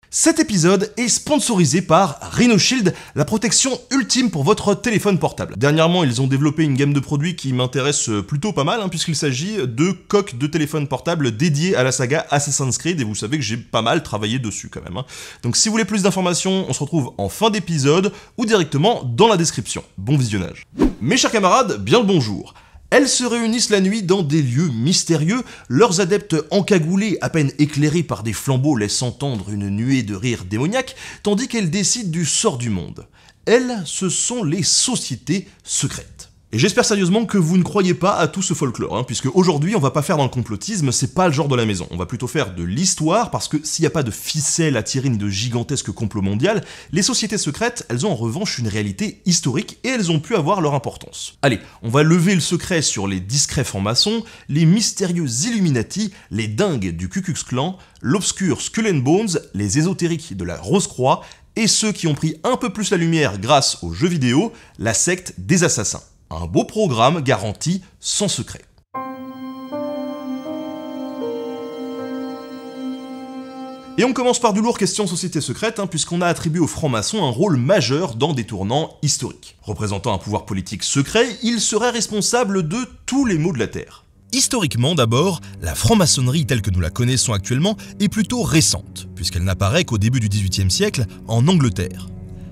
Cet épisode est sponsorisé par Rhino Shield, la protection ultime pour votre téléphone portable. Dernièrement, ils ont développé une gamme de produits qui m'intéresse plutôt pas mal, puisqu'il s'agit de coques de téléphone portable dédiées à la saga Assassin's Creed, et vous savez que j'ai pas mal travaillé dessus quand même. Donc si vous voulez plus d'informations, on se retrouve en fin d'épisode, ou directement dans la description. Bon visionnage. Mes chers camarades, bien le bonjour. Elles se réunissent la nuit dans des lieux mystérieux, leurs adeptes encagoulés, à peine éclairés par des flambeaux, laissent entendre une nuée de rires démoniaques, tandis qu'elles décident du sort du monde. Elles, ce sont les sociétés secrètes. Et j'espère sérieusement que vous ne croyez pas à tout ce folklore, puisque aujourd'hui on va pas faire dans le complotisme, c'est pas le genre de la maison. On va plutôt faire de l'histoire, parce que s'il n'y a pas de ficelle à tirer ni de gigantesque complot mondial, les sociétés secrètes, elles ont en revanche une réalité historique et elles ont pu avoir leur importance. Allez, on va lever le secret sur les discrets francs-maçons, les mystérieux Illuminati, les dingues du Ku Klux Klan, l'obscur Skull and Bones, les ésotériques de la Rose-Croix, et ceux qui ont pris un peu plus la lumière grâce aux jeux vidéo, la secte des assassins. Un beau programme garanti sans secret. Et on commence par du lourd question société secrète, puisqu'on a attribué aux francs-maçons un rôle majeur dans des tournants historiques. Représentant un pouvoir politique secret, il serait responsable de tous les maux de la Terre. Historiquement d'abord, la franc-maçonnerie telle que nous la connaissons actuellement est plutôt récente, puisqu'elle n'apparaît qu'au début du XVIIIe siècle en Angleterre.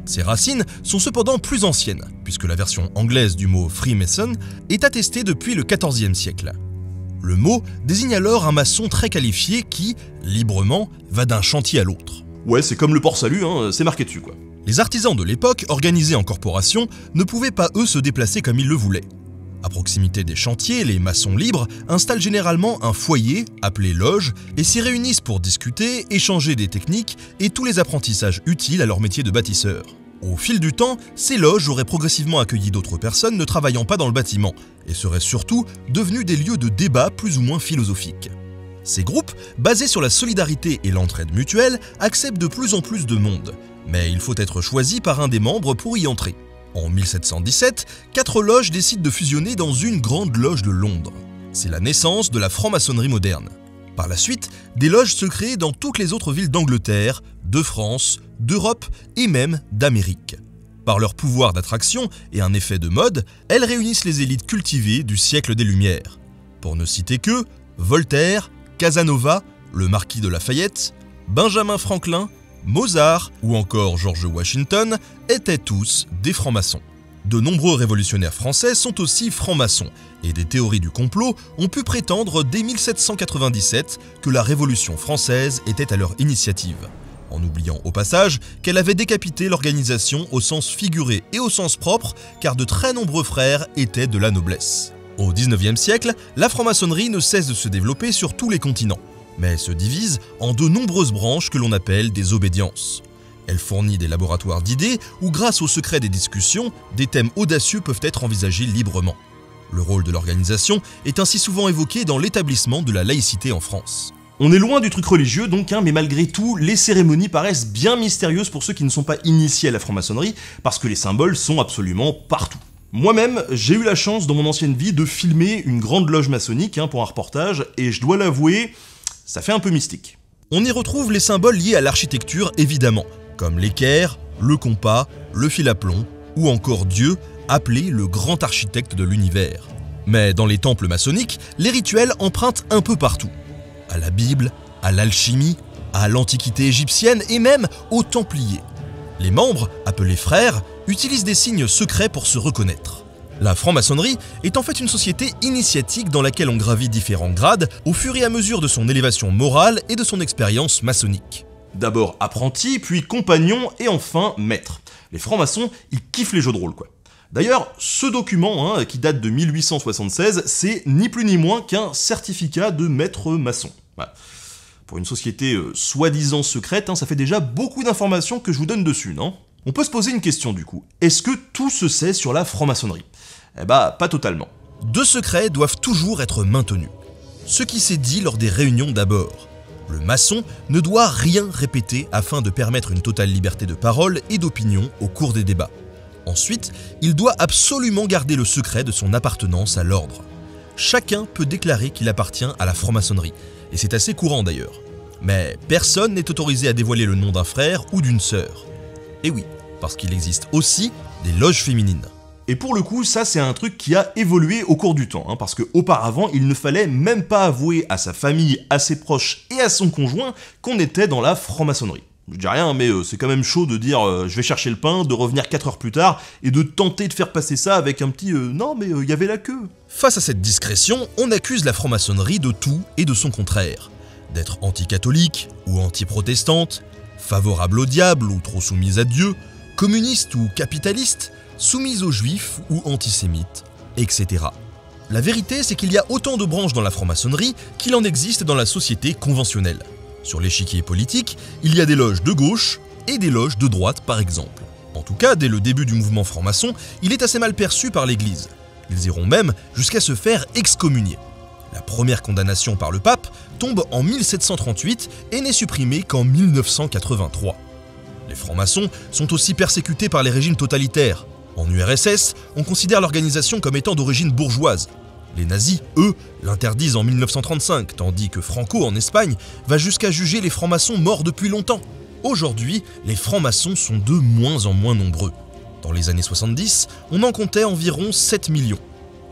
Ses racines sont cependant plus anciennes, puisque la version anglaise du mot Freemason est attestée depuis le XIVe siècle. Le mot désigne alors un maçon très qualifié qui, librement, va d'un chantier à l'autre. Ouais, c'est comme le port-salut, c'est marqué dessus quoi. Les artisans de l'époque, organisés en corporation, ne pouvaient pas eux se déplacer comme ils le voulaient. À proximité des chantiers, les maçons libres installent généralement un foyer, appelé loge, et s'y réunissent pour discuter, échanger des techniques et tous les apprentissages utiles à leur métier de bâtisseur. Au fil du temps, ces loges auraient progressivement accueilli d'autres personnes ne travaillant pas dans le bâtiment, et seraient surtout devenus des lieux de débat plus ou moins philosophiques. Ces groupes, basés sur la solidarité et l'entraide mutuelle, acceptent de plus en plus de monde, mais il faut être choisi par un des membres pour y entrer. En 1717, 4 loges décident de fusionner dans une grande loge de Londres. C'est la naissance de la franc-maçonnerie moderne. Par la suite, des loges se créent dans toutes les autres villes d'Angleterre, de France, d'Europe et même d'Amérique. Par leur pouvoir d'attraction et un effet de mode, elles réunissent les élites cultivées du siècle des Lumières. Pour ne citer que Voltaire, Casanova, le marquis de Lafayette, Benjamin Franklin, Mozart ou encore George Washington étaient tous des francs-maçons. De nombreux révolutionnaires français sont aussi francs-maçons, et des théories du complot ont pu prétendre dès 1797 que la Révolution française était à leur initiative, en oubliant au passage qu'elle avait décapité l'organisation au sens figuré et au sens propre, car de très nombreux frères étaient de la noblesse. Au XIXe siècle, la franc-maçonnerie ne cesse de se développer sur tous les continents, mais elle se divise en de nombreuses branches que l'on appelle des obédiences. Elle fournit des laboratoires d'idées où, grâce au secret des discussions, des thèmes audacieux peuvent être envisagés librement. Le rôle de l'organisation est ainsi souvent évoqué dans l'établissement de la laïcité en France. On est loin du truc religieux donc, mais malgré tout, les cérémonies paraissent bien mystérieuses pour ceux qui ne sont pas initiés à la franc-maçonnerie, parce que les symboles sont absolument partout. Moi-même, j'ai eu la chance dans mon ancienne vie de filmer une grande loge maçonnique pour un reportage, et je dois l'avouer, ça fait un peu mystique. On y retrouve les symboles liés à l'architecture évidemment, comme l'équerre, le compas, le fil à plomb, ou encore Dieu, appelé le grand architecte de l'univers. Mais dans les temples maçonniques, les rituels empruntent un peu partout. À la Bible, à l'alchimie, à l'Antiquité égyptienne et même aux Templiers. Les membres, appelés frères, utilisent des signes secrets pour se reconnaître. La franc-maçonnerie est en fait une société initiatique dans laquelle on gravit différents grades au fur et à mesure de son élévation morale et de son expérience maçonnique. D'abord apprenti, puis compagnon et enfin maître. Les francs-maçons, ils kiffent les jeux de rôle quoi. D'ailleurs, ce document, qui date de 1876, c'est ni plus ni moins qu'un certificat de maître maçon. Voilà. Pour une société soi-disant secrète, ça fait déjà beaucoup d'informations que je vous donne dessus, non ? On peut se poser une question du coup. Est-ce que tout se sait sur la franc-maçonnerie ? Eh bah, pas totalement. 2 secrets doivent toujours être maintenus. Ce qui s'est dit lors des réunions d'abord. Le maçon ne doit rien répéter afin de permettre une totale liberté de parole et d'opinion au cours des débats. Ensuite, il doit absolument garder le secret de son appartenance à l'ordre. Chacun peut déclarer qu'il appartient à la franc-maçonnerie, et c'est assez courant d'ailleurs. Mais personne n'est autorisé à dévoiler le nom d'un frère ou d'une sœur. Et oui, parce qu'il existe aussi des loges féminines. Et pour le coup, ça c'est un truc qui a évolué au cours du temps, parce qu'auparavant, il ne fallait même pas avouer à sa famille, à ses proches et à son conjoint qu'on était dans la franc-maçonnerie. Je dis rien, mais c'est quand même chaud de dire je vais chercher le pain, de revenir 4 heures plus tard et de tenter de faire passer ça avec un petit non mais il y avait la queue. Face à cette discrétion, on accuse la franc-maçonnerie de tout et de son contraire. D'être anti-catholique ou anti-protestante, favorable au diable ou trop soumise à Dieu, communiste ou capitaliste, soumise aux juifs ou antisémite, etc. La vérité, c'est qu'il y a autant de branches dans la franc-maçonnerie qu'il en existe dans la société conventionnelle. Sur l'échiquier politique, il y a des loges de gauche et des loges de droite par exemple. En tout cas, dès le début du mouvement franc-maçon, il est assez mal perçu par l'Église. Ils iront même jusqu'à se faire excommunier. La première condamnation par le pape tombe en 1738 et n'est supprimée qu'en 1983. Les francs-maçons sont aussi persécutés par les régimes totalitaires. En URSS, on considère l'organisation comme étant d'origine bourgeoise. Les nazis, eux, l'interdisent en 1935, tandis que Franco, en Espagne, va jusqu'à juger les francs-maçons morts depuis longtemps. Aujourd'hui, les francs-maçons sont de moins en moins nombreux. Dans les années 70, on en comptait environ 7 millions.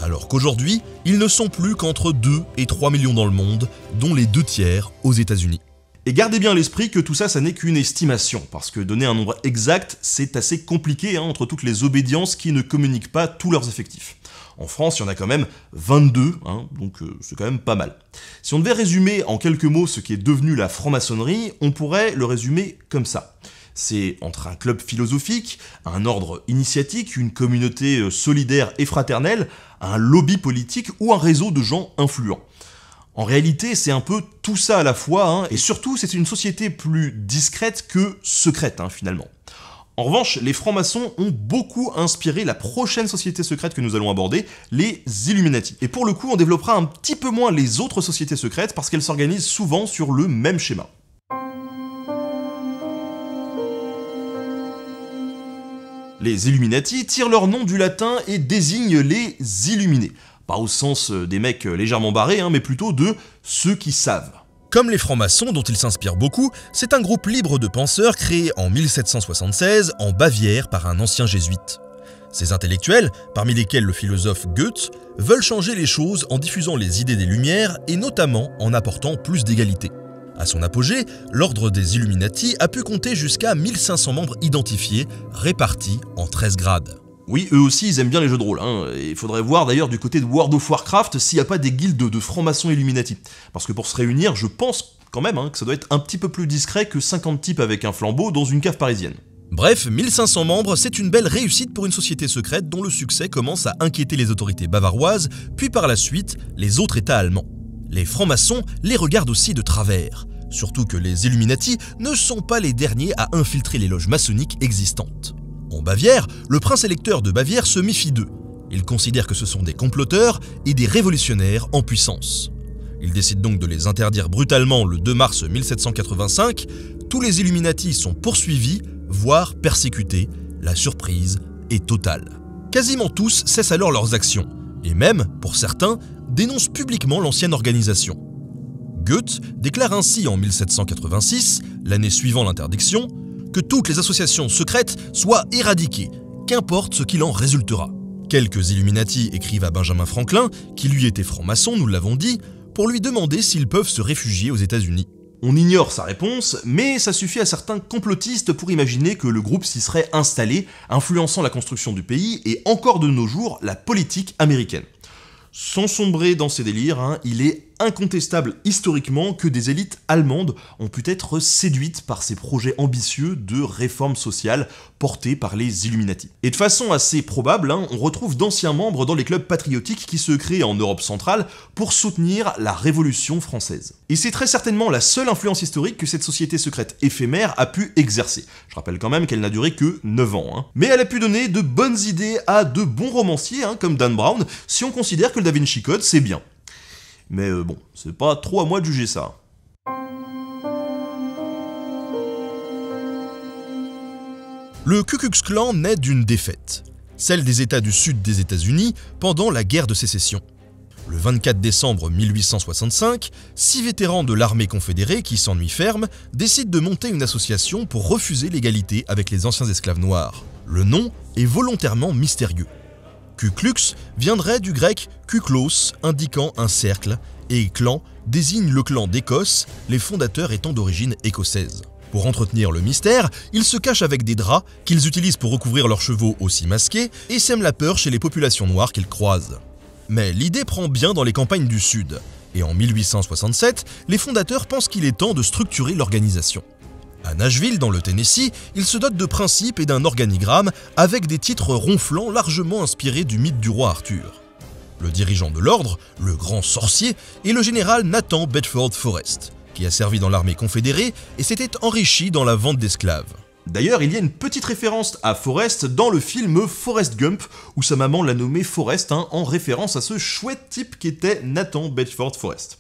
Alors qu'aujourd'hui, ils ne sont plus qu'entre 2 et 3 millions dans le monde, dont les 2/3 aux États-Unis. Et gardez bien à l'esprit que tout ça, ça n'est qu'une estimation, parce que donner un nombre exact, c'est assez compliqué entre toutes les obédiences qui ne communiquent pas tous leurs effectifs. En France, il y en a quand même 22, donc c'est quand même pas mal. Si on devait résumer en quelques mots ce qui est devenu la franc-maçonnerie, on pourrait le résumer comme ça. C'est entre un club philosophique, un ordre initiatique, une communauté solidaire et fraternelle, un lobby politique ou un réseau de gens influents. En réalité, c'est un peu tout ça à la fois, et surtout, c'est une société plus discrète que secrète, finalement. En revanche, les francs-maçons ont beaucoup inspiré la prochaine société secrète que nous allons aborder, les Illuminati. Et pour le coup, on développera un petit peu moins les autres sociétés secrètes parce qu'elles s'organisent souvent sur le même schéma. Les Illuminati tirent leur nom du latin et désignent les illuminés. Pas au sens des mecs légèrement barrés, mais plutôt de ceux qui savent. Comme les francs-maçons dont ils s'inspirent beaucoup, c'est un groupe libre de penseurs créé en 1776 en Bavière par un ancien jésuite. Ces intellectuels, parmi lesquels le philosophe Goethe, veulent changer les choses en diffusant les idées des Lumières et notamment en apportant plus d'égalité. À son apogée, l'ordre des Illuminati a pu compter jusqu'à 1500 membres identifiés, répartis en 13 grades. Oui, eux aussi, ils aiment bien les jeux de rôle. Il faudrait voir d'ailleurs du côté de World of Warcraft s'il n'y a pas des guildes de francs-maçons Illuminati. Parce que pour se réunir, je pense quand même que ça doit être un petit peu plus discret que 50 types avec un flambeau dans une cave parisienne. Bref, 1500 membres, c'est une belle réussite pour une société secrète dont le succès commence à inquiéter les autorités bavaroises, puis par la suite, les autres États allemands. Les francs-maçons les regardent aussi de travers, surtout que les Illuminati ne sont pas les derniers à infiltrer les loges maçonniques existantes. En Bavière, le prince électeur de Bavière se méfie d'eux. Il considère que ce sont des comploteurs et des révolutionnaires en puissance. Il décide donc de les interdire brutalement le 2 mars 1785. Tous les Illuminati sont poursuivis, voire persécutés. La surprise est totale. Quasiment tous cessent alors leurs actions, et même, pour certains, dénoncent publiquement l'ancienne organisation. Goethe déclare ainsi en 1786, l'année suivant l'interdiction, que toutes les associations secrètes soient éradiquées, qu'importe ce qu'il en résultera. Quelques Illuminati écrivent à Benjamin Franklin, qui lui était franc-maçon, nous l'avons dit, pour lui demander s'ils peuvent se réfugier aux États-Unis. On ignore sa réponse, mais ça suffit à certains complotistes pour imaginer que le groupe s'y serait installé, influençant la construction du pays et encore de nos jours la politique américaine. Sans sombrer dans ces délires, il est incontestable historiquement que des élites allemandes ont pu être séduites par ces projets ambitieux de réforme sociale portés par les Illuminati. Et de façon assez probable, on retrouve d'anciens membres dans les clubs patriotiques qui se créent en Europe centrale pour soutenir la Révolution française. Et c'est très certainement la seule influence historique que cette société secrète éphémère a pu exercer. Je rappelle quand même qu'elle n'a duré que 9 ans. Mais elle a pu donner de bonnes idées à de bons romanciers comme Dan Brown, si on considère que le Da Vinci Code c'est bien. Mais bon, c'est pas trop à moi de juger ça. Le Ku Klux Klan naît d'une défaite, celle des États du sud des États-Unis pendant la guerre de sécession. Le 24 décembre 1865, 6 vétérans de l'armée confédérée qui s'ennuient ferme décident de monter une association pour refuser l'égalité avec les anciens esclaves noirs. Le nom est volontairement mystérieux. Ku Klux viendrait du grec kuklos, indiquant un cercle, et clan désigne le clan d'Écosse, les fondateurs étant d'origine écossaise. Pour entretenir le mystère, ils se cachent avec des draps qu'ils utilisent pour recouvrir leurs chevaux aussi masqués et sèment la peur chez les populations noires qu'ils croisent. Mais l'idée prend bien dans les campagnes du Sud, et en 1867, les fondateurs pensent qu'il est temps de structurer l'organisation. À Nashville, dans le Tennessee, ils se dotent de principes et d'un organigramme avec des titres ronflants largement inspirés du mythe du roi Arthur. Le dirigeant de l'ordre, le grand sorcier, est le général Nathan Bedford Forrest, qui a servi dans l'armée confédérée et s'était enrichi dans la vente d'esclaves. D'ailleurs, il y a une petite référence à Forrest dans le film Forrest Gump, où sa maman l'a nommé Forrest, en référence à ce chouette type qu'était Nathan Bedford Forrest.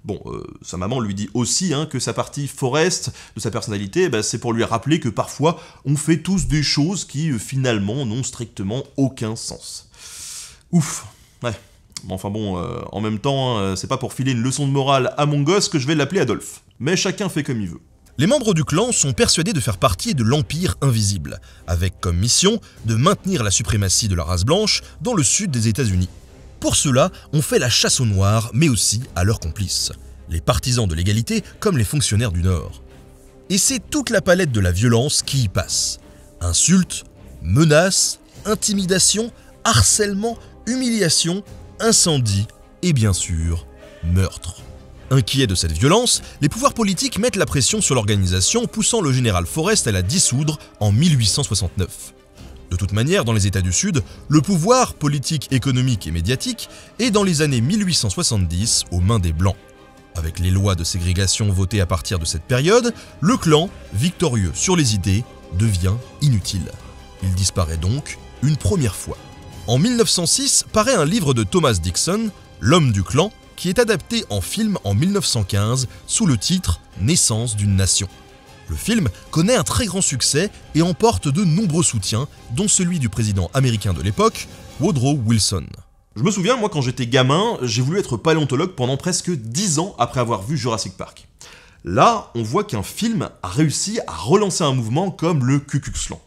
Bon, sa maman lui dit aussi que sa partie Forrest de sa personnalité, c'est pour lui rappeler que parfois on fait tous des choses qui finalement n'ont strictement aucun sens. Ouf, ouais. Enfin bon, en même temps, c'est pas pour filer une leçon de morale à mon gosse que je vais l'appeler Adolphe. Mais chacun fait comme il veut. Les membres du clan sont persuadés de faire partie de l'Empire invisible, avec comme mission de maintenir la suprématie de la race blanche dans le sud des États-Unis. Pour cela, on fait la chasse aux Noirs, mais aussi à leurs complices, les partisans de l'égalité comme les fonctionnaires du Nord. Et c'est toute la palette de la violence qui y passe. Insultes, menaces, intimidations, harcèlement, humiliation, incendie et bien sûr, meurtre. Inquiets de cette violence, les pouvoirs politiques mettent la pression sur l'organisation, poussant le général Forrest à la dissoudre en 1869. De toute manière, dans les États du Sud, le pouvoir politique, économique et médiatique est dans les années 1870 aux mains des Blancs. Avec les lois de ségrégation votées à partir de cette période, le clan, victorieux sur les idées, devient inutile. Il disparaît donc une première fois. En 1906 paraît un livre de Thomas Dixon, L'homme du clan, qui est adapté en film en 1915 sous le titre « Naissance d'une nation ». Le film connaît un très grand succès et emporte de nombreux soutiens, dont celui du président américain de l'époque, Woodrow Wilson. Je me souviens, moi quand j'étais gamin, j'ai voulu être paléontologue pendant presque 10 ans après avoir vu Jurassic Park. Là, on voit qu'un film a réussi à relancer un mouvement comme le Ku Klux Klan.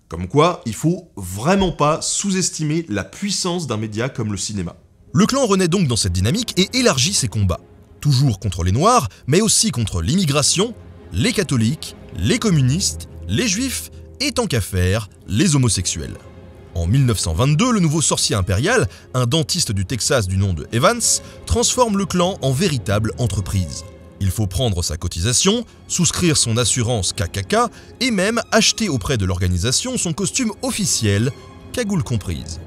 Comme quoi, il faut vraiment pas sous-estimer la puissance d'un média comme le cinéma. Le clan renaît donc dans cette dynamique et élargit ses combats. Toujours contre les Noirs, mais aussi contre l'immigration, les catholiques, les communistes, les juifs et tant qu'à faire, les homosexuels. En 1922, le nouveau sorcier impérial, un dentiste du Texas du nom de Evans, transforme le clan en véritable entreprise. Il faut prendre sa cotisation, souscrire son assurance KKK et même acheter auprès de l'organisation son costume officiel, cagoule comprise.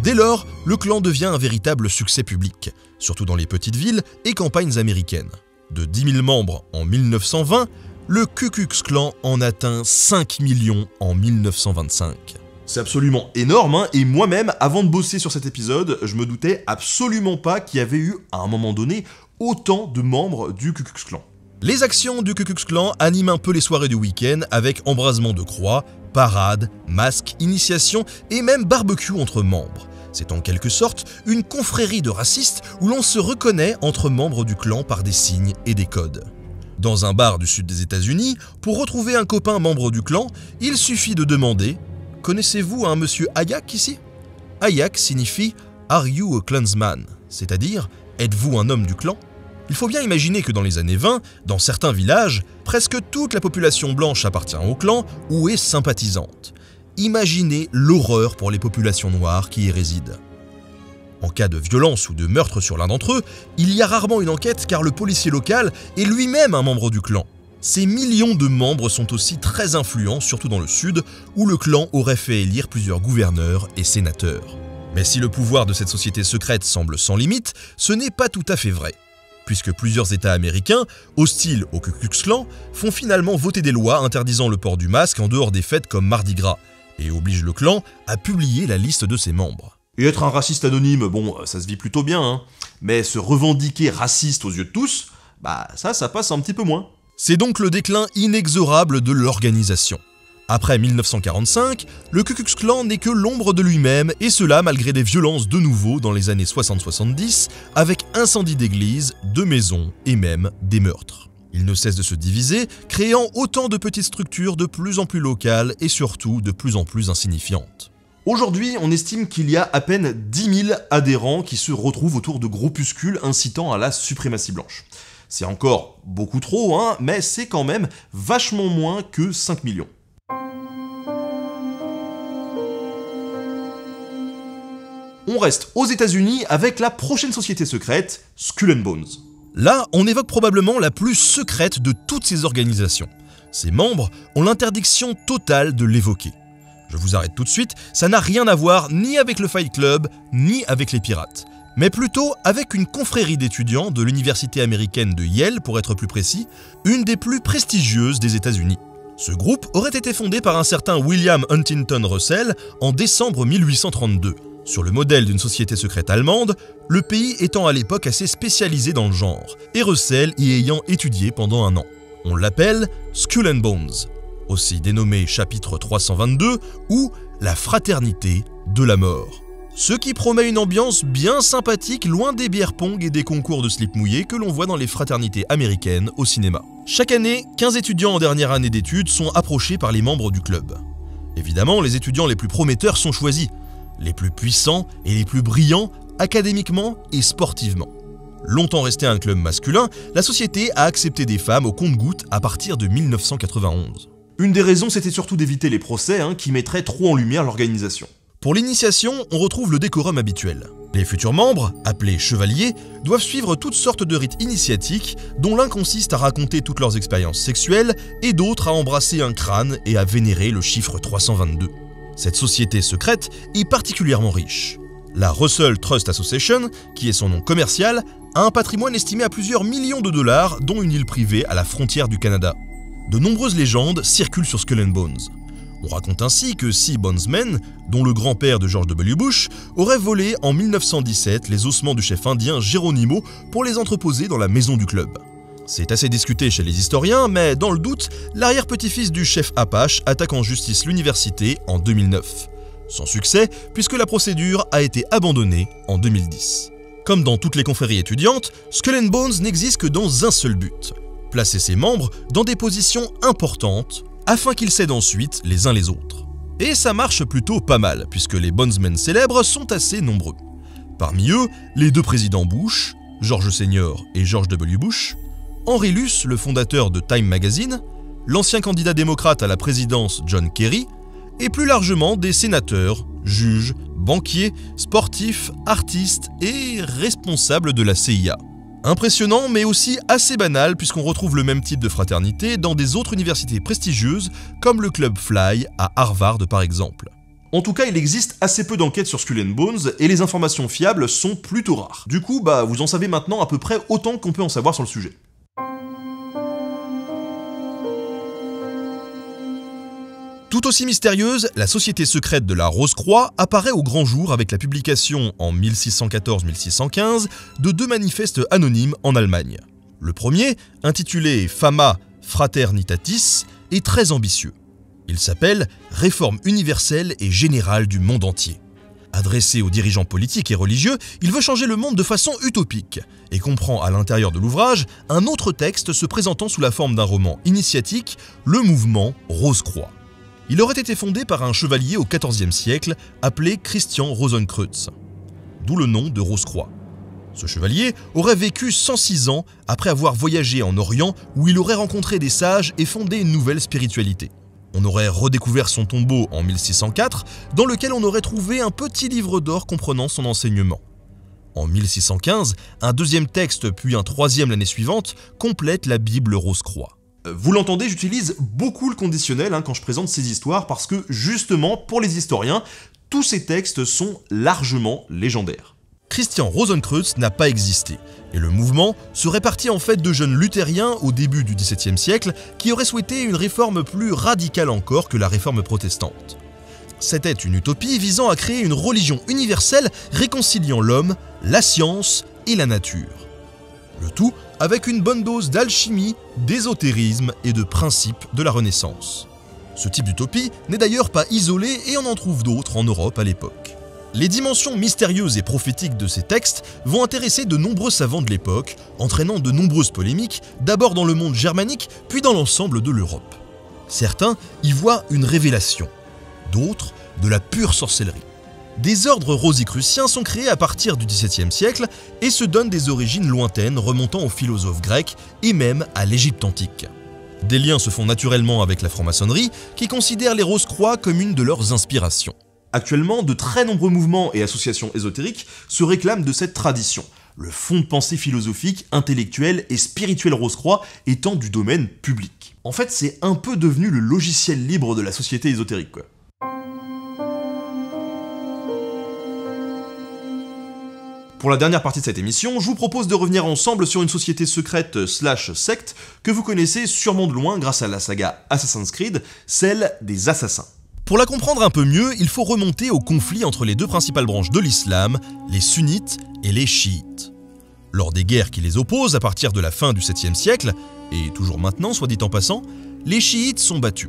Dès lors, le clan devient un véritable succès public, surtout dans les petites villes et campagnes américaines. De 10 000 membres en 1920, le Ku Klux Klan en atteint 5 millions en 1925. C'est absolument énorme, et moi-même, avant de bosser sur cet épisode, je me doutais absolument pas qu'il y avait eu, à un moment donné, autant de membres du Ku Klux Klan. Les actions du Ku Klux Klan animent un peu les soirées du week-end avec embrasement de croix, parades, masques, initiations et même barbecue entre membres. C'est en quelque sorte une confrérie de racistes où l'on se reconnaît entre membres du clan par des signes et des codes. Dans un bar du sud des États-Unis, pour retrouver un copain membre du clan, il suffit de demander « Connaissez-vous un monsieur Ayak ici ?» Ayak signifie « Are you a Klansman ?» c'est-à-dire « Êtes-vous un homme du clan ?» Il faut bien imaginer que dans les années 20, dans certains villages, presque toute la population blanche appartient au clan ou est sympathisante. Imaginez l'horreur pour les populations noires qui y résident. En cas de violence ou de meurtre sur l'un d'entre eux, il y a rarement une enquête car le policier local est lui-même un membre du clan. Ces millions de membres sont aussi très influents, surtout dans le sud, où le clan aurait fait élire plusieurs gouverneurs et sénateurs. Mais si le pouvoir de cette société secrète semble sans limite, ce n'est pas tout à fait vrai. Puisque plusieurs États américains, hostiles au Ku Klux Klan, font finalement voter des lois interdisant le port du masque en dehors des fêtes comme Mardi Gras, et obligent le clan à publier la liste de ses membres. Et être un raciste anonyme, bon, ça se vit plutôt bien, mais se revendiquer raciste aux yeux de tous, ça passe un petit peu moins. C'est donc le déclin inexorable de l'organisation. Après 1945, le Ku Klux Klan n'est que l'ombre de lui-même, et cela malgré des violences de nouveau dans les années 60-70, avec incendie d'églises, de maisons et même des meurtres. Il ne cesse de se diviser, créant autant de petites structures de plus en plus locales et surtout de plus en plus insignifiantes. Aujourd'hui, on estime qu'il y a à peine 10 000 adhérents qui se retrouvent autour de groupuscules incitant à la suprématie blanche. C'est encore beaucoup trop, hein, mais c'est quand même vachement moins que 5 millions. On reste aux États-Unis avec la prochaine société secrète, Skull and Bones. Là, on évoque probablement la plus secrète de toutes ces organisations. Ses membres ont l'interdiction totale de l'évoquer. Je vous arrête tout de suite, ça n'a rien à voir ni avec le Fight Club, ni avec les pirates, mais plutôt avec une confrérie d'étudiants de l'université américaine de Yale, pour être plus précis, une des plus prestigieuses des États-Unis. Ce groupe aurait été fondé par un certain William Huntington Russell en décembre 1832. Sur le modèle d'une société secrète allemande, le pays étant à l'époque assez spécialisé dans le genre, et Russell y ayant étudié pendant un an. On l'appelle Skull and Bones, aussi dénommé chapitre 322 ou la fraternité de la mort. Ce qui promet une ambiance bien sympathique loin des bières pong et des concours de slip mouillé que l'on voit dans les fraternités américaines au cinéma. Chaque année, 15 étudiants en dernière année d'études sont approchés par les membres du club. Évidemment, les étudiants les plus prometteurs sont choisis, les plus puissants et les plus brillants académiquement et sportivement. Longtemps resté un club masculin, la société a accepté des femmes au compte-gouttes à partir de 1991. Une des raisons, c'était surtout d'éviter les procès qui mettraient trop en lumière l'organisation. Pour l'initiation, on retrouve le décorum habituel. Les futurs membres, appelés chevaliers, doivent suivre toutes sortes de rites initiatiques, dont l'un consiste à raconter toutes leurs expériences sexuelles et d'autres à embrasser un crâne et à vénérer le chiffre 322. Cette société secrète est particulièrement riche. La Russell Trust Association, qui est son nom commercial, a un patrimoine estimé à plusieurs millions de dollars, dont une île privée à la frontière du Canada. De nombreuses légendes circulent sur Skull and Bones. On raconte ainsi que 6 bondsmen, dont le grand-père de George W. Bush, auraient volé en 1917 les ossements du chef indien Geronimo pour les entreposer dans la maison du club. C'est assez discuté chez les historiens, mais dans le doute, l'arrière-petit-fils du chef Apache attaque en justice l'université en 2009. Sans succès, puisque la procédure a été abandonnée en 2010. Comme dans toutes les confréries étudiantes, Skull and Bones n'existe que dans un seul but: placer ses membres dans des positions importantes, afin qu'ils cèdent ensuite les uns les autres. Et ça marche plutôt pas mal, puisque les bondsmen célèbres sont assez nombreux. Parmi eux, les 2 présidents Bush, George Senior et George W. Bush, Henry Luce, le fondateur de Time Magazine, l'ancien candidat démocrate à la présidence John Kerry, et plus largement des sénateurs, juges, banquiers, sportifs, artistes et responsables de la CIA. Impressionnant mais aussi assez banal puisqu'on retrouve le même type de fraternité dans des autres universités prestigieuses comme le Club Fly à Harvard par exemple. En tout cas, il existe assez peu d'enquêtes sur Skull and Bones et les informations fiables sont plutôt rares. Du coup, vous en savez maintenant à peu près autant qu'on peut en savoir sur le sujet. Tout aussi mystérieuse, la société secrète de la Rose-Croix apparaît au grand jour avec la publication en 1614-1615 de 2 manifestes anonymes en Allemagne. Le premier, intitulé Fama Fraternitatis, est très ambitieux. Il s'appelle « Réforme universelle et générale du monde entier ». Adressé aux dirigeants politiques et religieux, il veut changer le monde de façon utopique et comprend à l'intérieur de l'ouvrage un autre texte se présentant sous la forme d'un roman initiatique, le mouvement Rose-Croix. Il aurait été fondé par un chevalier au XIVe siècle appelé Christian Rosenkreuz, d'où le nom de Rose-Croix. Ce chevalier aurait vécu 106 ans après avoir voyagé en Orient où il aurait rencontré des sages et fondé une nouvelle spiritualité. On aurait redécouvert son tombeau en 1604, dans lequel on aurait trouvé un petit livre d'or comprenant son enseignement. En 1615, un 2e texte puis un 3e l'année suivante complètent la Bible Rose-Croix. Vous l'entendez, j'utilise beaucoup le conditionnel quand je présente ces histoires parce que justement, pour les historiens, tous ces textes sont largement légendaires. Christian Rosenkreuz n'a pas existé, et le mouvement serait parti en fait de jeunes luthériens au début du XVIIe siècle qui auraient souhaité une réforme plus radicale encore que la réforme protestante. C'était une utopie visant à créer une religion universelle réconciliant l'homme, la science et la nature. Le tout avec une bonne dose d'alchimie, d'ésotérisme et de principes de la Renaissance. Ce type d'utopie n'est d'ailleurs pas isolé et on en trouve d'autres en Europe à l'époque. Les dimensions mystérieuses et prophétiques de ces textes vont intéresser de nombreux savants de l'époque, entraînant de nombreuses polémiques, d'abord dans le monde germanique, puis dans l'ensemble de l'Europe. Certains y voient une révélation, d'autres de la pure sorcellerie. Des ordres rosicruciens sont créés à partir du XVIIe siècle et se donnent des origines lointaines remontant aux philosophes grecs et même à l'Égypte antique. Des liens se font naturellement avec la franc-maçonnerie qui considère les Rose-Croix comme une de leurs inspirations. Actuellement, de très nombreux mouvements et associations ésotériques se réclament de cette tradition, le fond de pensée philosophique, intellectuel et spirituel Rose-Croix étant du domaine public. En fait, c'est un peu devenu le logiciel libre de la société ésotérique, quoi. Pour la dernière partie de cette émission, je vous propose de revenir ensemble sur une société secrète / secte que vous connaissez sûrement de loin grâce à la saga Assassin's Creed, celle des Assassins. Pour la comprendre un peu mieux, il faut remonter au conflit entre les deux principales branches de l'islam, les sunnites et les chiites. Lors des guerres qui les opposent à partir de la fin du 7e siècle, et toujours maintenant soit dit en passant, les chiites sont battus.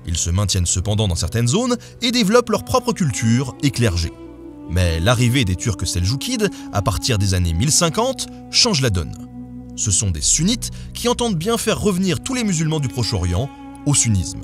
Ils se maintiennent cependant dans certaines zones et développent leur propre culture et clergé. Mais l'arrivée des Turcs seldjoukides, à partir des années 1050, change la donne. Ce sont des sunnites qui entendent bien faire revenir tous les musulmans du Proche-Orient au sunnisme.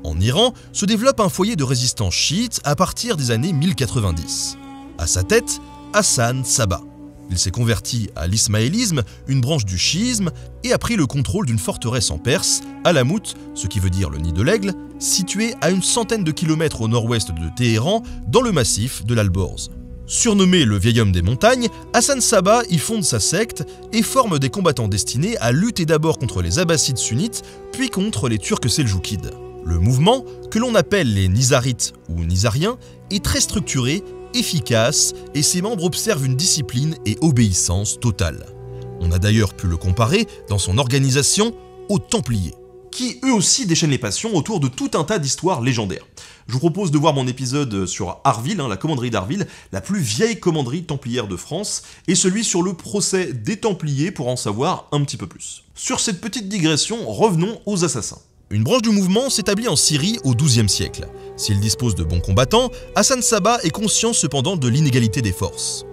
En Iran se développe un foyer de résistance chiite à partir des années 1090. À sa tête, Hassan Sabah. Il s'est converti à l'ismaélisme, une branche du chiisme, et a pris le contrôle d'une forteresse en Perse, Alamout, ce qui veut dire le nid de l'aigle, située à une centaine de kilomètres au nord-ouest de Téhéran, dans le massif de l'Alborz. Surnommé le vieil homme des montagnes, Hassan Sabah y fonde sa secte et forme des combattants destinés à lutter d'abord contre les Abbassides sunnites, puis contre les Turcs seldjoukides. Le mouvement, que l'on appelle les Nizarites ou Nizariens, est très structuré, efficace et ses membres observent une discipline et obéissance totale. On a d'ailleurs pu le comparer dans son organisation aux Templiers, qui eux aussi déchaînent les passions autour de tout un tas d'histoires légendaires. Je vous propose de voir mon épisode sur Arville, la commanderie d'Arville, la plus vieille commanderie templière de France, et celui sur le procès des Templiers pour en savoir un petit peu plus. Sur cette petite digression, revenons aux assassins. Une branche du mouvement s'établit en Syrie au XIIe siècle. S'il dispose de bons combattants, Hassan Sabah est conscient cependant de l'inégalité des forces.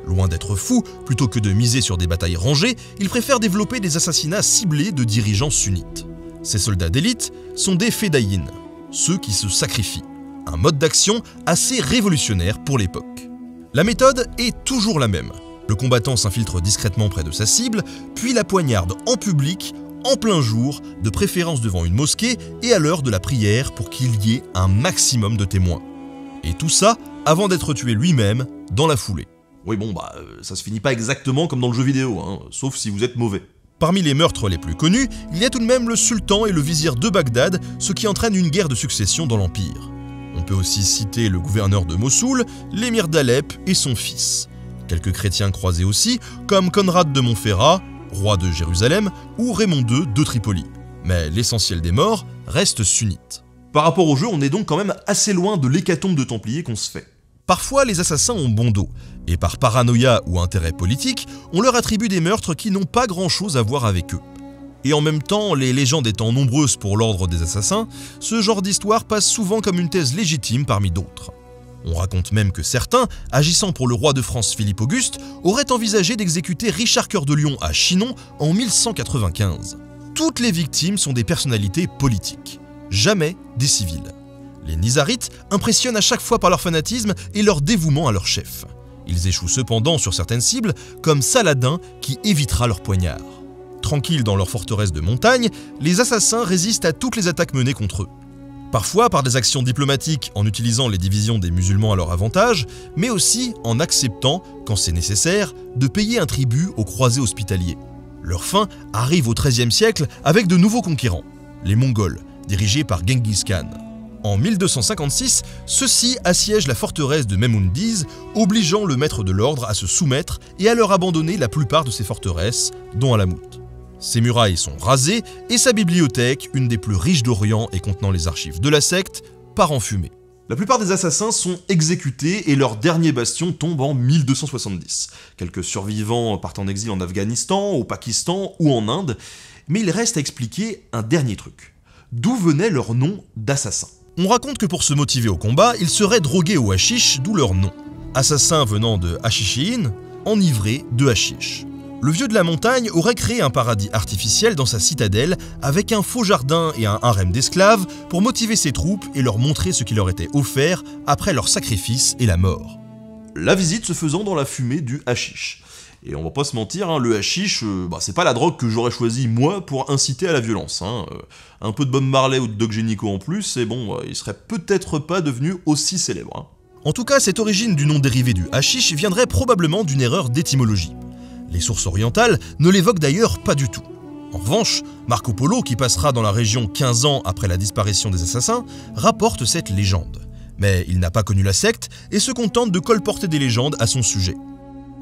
Loin d'être fou, plutôt que de miser sur des batailles rangées, il préfère développer des assassinats ciblés de dirigeants sunnites. Ces soldats d'élite sont des fédaïns, ceux qui se sacrifient, un mode d'action assez révolutionnaire pour l'époque. La méthode est toujours la même. Le combattant s'infiltre discrètement près de sa cible, puis la poignarde en public, en plein jour, de préférence devant une mosquée et à l'heure de la prière pour qu'il y ait un maximum de témoins. Et tout ça avant d'être tué lui-même dans la foulée. Oui bon ça se finit pas exactement comme dans le jeu vidéo, sauf si vous êtes mauvais. Parmi les meurtres les plus connus, il y a tout de même le sultan et le vizir de Bagdad, ce qui entraîne une guerre de succession dans l'Empire. On peut aussi citer le gouverneur de Mossoul, l'émir d'Alep et son fils. Quelques chrétiens croisés aussi, comme Conrad de Montferrat, roi de Jérusalem, ou Raymond II de Tripoli. Mais l'essentiel des morts reste sunnite. Par rapport au jeu, on est donc quand même assez loin de l'hécatombe de Templiers qu'on se fait. Parfois, les assassins ont bon dos, et par paranoïa ou intérêt politique, on leur attribue des meurtres qui n'ont pas grand-chose à voir avec eux. Et en même temps, les légendes étant nombreuses pour l'ordre des assassins, ce genre d'histoire passe souvent comme une thèse légitime parmi d'autres. On raconte même que certains, agissant pour le roi de France Philippe Auguste, auraient envisagé d'exécuter Richard Cœur de Lion à Chinon en 1195. Toutes les victimes sont des personnalités politiques, jamais des civils. Les Nizarites impressionnent à chaque fois par leur fanatisme et leur dévouement à leur chef. Ils échouent cependant sur certaines cibles, comme Saladin qui évitera leur poignard. Tranquilles dans leur forteresse de montagne, les assassins résistent à toutes les attaques menées contre eux. Parfois par des actions diplomatiques en utilisant les divisions des musulmans à leur avantage, mais aussi en acceptant, quand c'est nécessaire, de payer un tribut aux croisés hospitaliers. Leur fin arrive au XIIIe siècle avec de nouveaux conquérants, les Mongols, dirigés par Genghis Khan. En 1256, ceux-ci assiègent la forteresse de Mehmoundiz, obligeant le maître de l'ordre à se soumettre et à leur abandonner la plupart de ses forteresses, dont Alamout. Ses murailles sont rasées et sa bibliothèque, une des plus riches d'Orient et contenant les archives de la secte, part en fumée. La plupart des assassins sont exécutés et leur dernier bastion tombe en 1270. Quelques survivants partent en exil en Afghanistan, au Pakistan ou en Inde, mais il reste à expliquer un dernier truc. d'où venait leur nom d'assassin. On raconte que pour se motiver au combat, ils seraient drogués au hashish, d'où leur nom. Assassins venant de hashishin, enivrés de hashish. Le vieux de la montagne aurait créé un paradis artificiel dans sa citadelle avec un faux jardin et un harem d'esclaves pour motiver ses troupes et leur montrer ce qui leur était offert après leur sacrifice et la mort. La visite se faisant dans la fumée du hashish. Et on va pas se mentir, hein, le hashish, c'est pas la drogue que j'aurais choisi moi pour inciter à la violence. Hein. Un peu de Bob Marley ou de Doc Gynéco en plus, et bon, il serait peut-être pas devenu aussi célèbre. Hein. En tout cas, cette origine du nom dérivé du hashish viendrait probablement d'une erreur d'étymologie. Les sources orientales ne l'évoquent d'ailleurs pas du tout. En revanche, Marco Polo, qui passera dans la région 15 ans après la disparition des assassins, rapporte cette légende. Mais il n'a pas connu la secte et se contente de colporter des légendes à son sujet.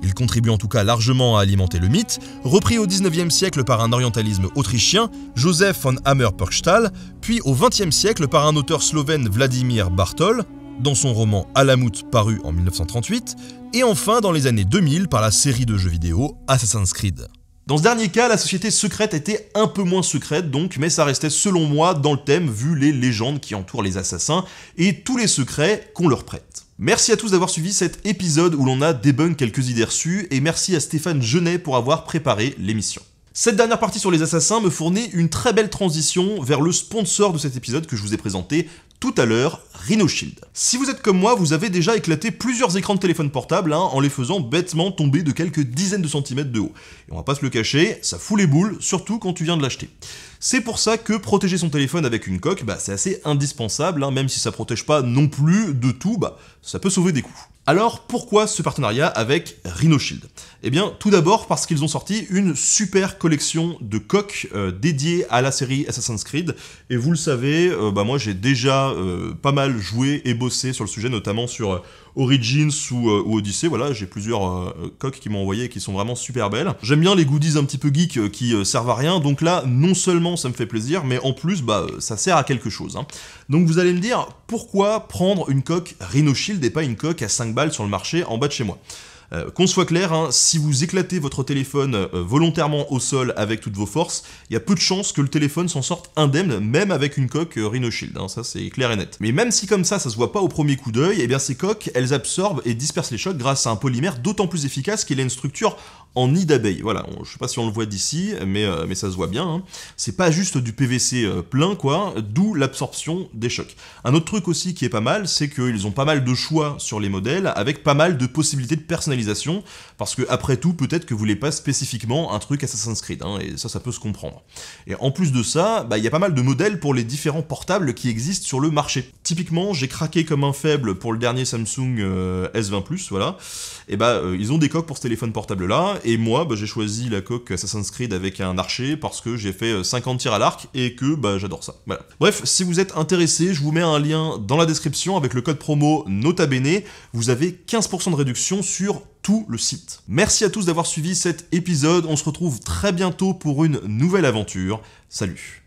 Il contribue en tout cas largement à alimenter le mythe, repris au XIXe siècle par un orientalisme autrichien, Joseph von Hammer-Purgstall, puis au XXe siècle par un auteur slovène Vladimír Bartol, dans son roman Alamut paru en 1938, et enfin dans les années 2000 par la série de jeux vidéo Assassin's Creed. Dans ce dernier cas, la société secrète était un peu moins secrète donc, mais ça restait selon moi dans le thème vu les légendes qui entourent les assassins et tous les secrets qu'on leur prête. Merci à tous d'avoir suivi cet épisode où l'on a débunk quelques idées reçues et merci à Stéphane Genet pour avoir préparé l'émission. Cette dernière partie sur les assassins me fournit une très belle transition vers le sponsor de cet épisode que je vous ai présenté tout à l'heure, Rhino Shield. Si vous êtes comme moi, vous avez déjà éclaté plusieurs écrans de téléphone portable en les faisant bêtement tomber de quelques dizaines de centimètres de haut. Et on va pas se le cacher, ça fout les boules, surtout quand tu viens de l'acheter. C'est pour ça que protéger son téléphone avec une coque, c'est assez indispensable, même si ça protège pas non plus de tout, ça peut sauver des coups. Alors pourquoi ce partenariat avec Rhino Shield ? Eh bien tout d'abord parce qu'ils ont sorti une super collection de coques dédiées à la série Assassin's Creed, et vous le savez, moi j'ai déjà pas mal joué et bossé sur le sujet, notamment sur Origins ou Odyssey, voilà, j'ai plusieurs coques qui m'ont envoyé et qui sont vraiment super belles. J'aime bien les goodies un petit peu geeks qui servent à rien, donc là, non seulement ça me fait plaisir, mais en plus, ça sert à quelque chose. Donc vous allez me dire, pourquoi prendre une coque Rhino Shield et pas une coque à 5 balles sur le marché en bas de chez moi ? Qu'on soit clair, si vous éclatez votre téléphone volontairement au sol avec toutes vos forces, il y a peu de chances que le téléphone s'en sorte indemne, même avec une coque Rhino Shield, ça c'est clair et net. Mais même si comme ça se voit pas au premier coup d'œil, ces coques, elles absorbent et dispersent les chocs grâce à un polymère d'autant plus efficace qu'il a une structure en nid d'abeille. Voilà, je sais pas si on le voit d'ici, mais ça se voit bien. C'est pas juste du PVC plein, d'où l'absorption des chocs. Un autre truc aussi qui est pas mal, c'est qu'ils ont pas mal de choix sur les modèles, avec pas mal de possibilités de personnalisation, parce que après tout, peut-être que vous voulez pas spécifiquement un truc Assassin's Creed, et ça peut se comprendre. Et en plus de ça, il y a pas mal de modèles pour les différents portables qui existent sur le marché. Typiquement, j'ai craqué comme un faible pour le dernier Samsung S20 Plus, voilà. Et ils ont des coques pour ce téléphone portable-là, et moi, j'ai choisi la coque Assassin's Creed avec un archer parce que j'ai fait 50 tirs à l'arc et que j'adore ça. Voilà. Bref, si vous êtes intéressé, je vous mets un lien dans la description avec le code promo NOTABENE. Vous avez 15% de réduction sur tout le site. Merci à tous d'avoir suivi cet épisode. On se retrouve très bientôt pour une nouvelle aventure. Salut.